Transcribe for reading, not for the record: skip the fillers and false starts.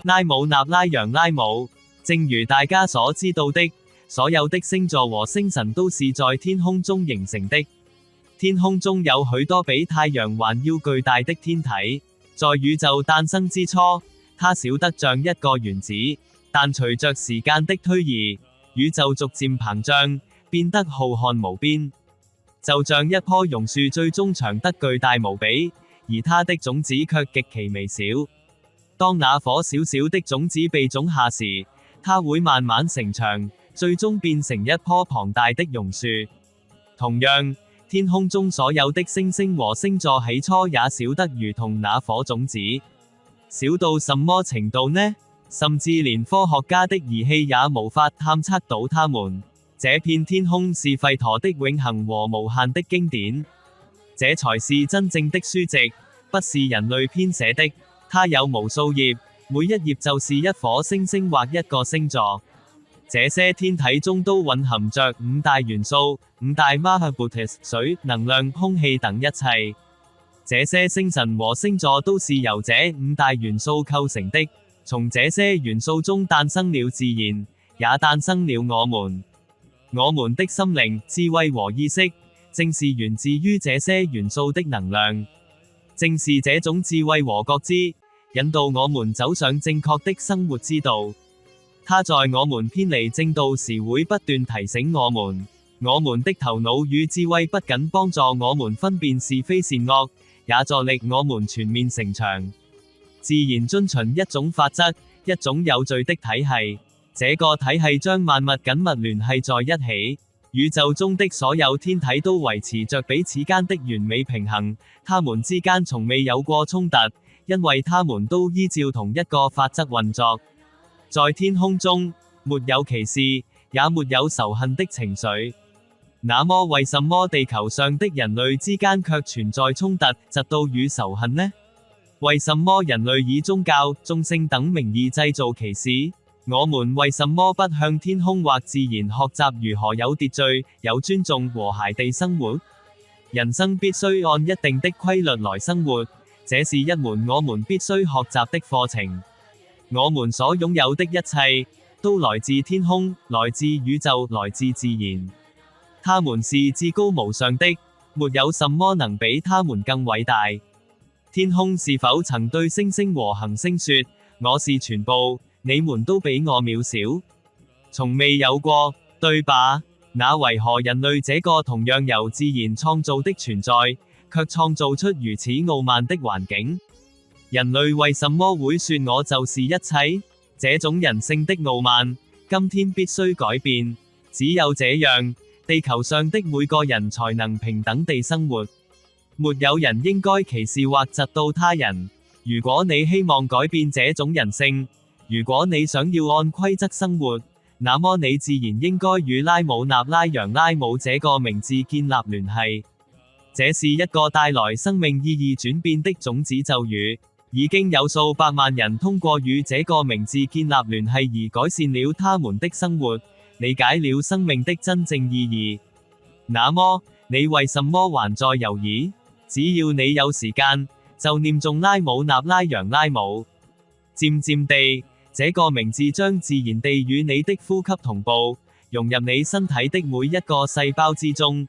拉姆納拉揚拉姆。正如大家所知道的，所有的星座和星辰都是在天空中形成的。天空中有許多比太陽還要巨大的天體。在宇宙誕生之初，它小得像一個原子，但隨着時間的推移，宇宙逐漸膨脹，變得浩瀚無邊。就像一棵榕樹最終長得巨大無比，而它的種子卻極其微小。當那顆小小的種子被種下時，它會慢慢成長，最終變成一棵龐大的榕樹。同樣，天空中所有的星星和星座起初也小得如同那顆種子。小到什麼程度呢？甚至連科學家的儀器也無法探測到它們。這片天空是吠陀的永恆和無限的經典。這才是真正的書籍，不是人類編寫的。它有無數頁，每一頁就是一顆星星或一個星座。這些天體中都蘊含着五大元素，五大 Mahabhutas 水、能量、空氣等一切。這些星辰和星座都是由這五大元素構成的。從這些元素中誕生了自然，也誕生了我們。我們的心靈、智慧和意識，正是源自於這些元素的能量。正是這種智慧和覺知，引導我們走上正確的生活之道。它在我們偏離正道時會不斷提醒我們。我們的頭腦與智慧不僅幫助我們分辨是非善惡，也助力我們全面成長。自然遵循一種法則，一種有序的體系。這個體系將萬物緊密聯繫在一起。宇宙中的所有天體都維持着彼此間的完美平衡，它們之間從未有過衝突，因為它們都依照同一個法則運作。在天空中，沒有歧視，也沒有仇恨的情緒。那麼為什麼地球上的人類之間卻存在衝突、嫉妒與仇恨呢？為什麼人類以宗教、種姓等名義製造歧視？我們為什麼不向天空或自然學習如何有秩序、有尊重、和諧地生活？人生必須按一定的規律來生活，這是一門我們必須學習的課程。我們所擁有的一切，都來自天空，來自宇宙，來自自然。它們是至高無上的，沒有什麼能比它們更偉大。天空是否曾對星星和行星說：我是全部，你們都比我渺小？從未有過，對吧？那為何人類這個同樣由自然創造的存在，卻創造出如此傲慢的環境？人類為什麼會說我就是一切？這種人性的傲慢，今天必須改變。只有這樣，地球上的每個人才能平等地生活。沒有人應該歧視或嫉妒他人。如果你希望改變這種人性，如果你想要按規則生活，那麼你自然應該與拉姆納拉揚拉姆這個名字建立聯繫。這是一個帶來生命意義轉變的種子咒語。已經有數百萬人通過與這個名字建立聯繫而改善了他們的生活，理解了生命的真正意義。那麼，你為什麼還在猶豫？只要你有時間，就念誦拉姆納拉揚拉姆。漸漸地，這個名字將自然地與你的呼吸同步，融入你身體的每一個細胞之中。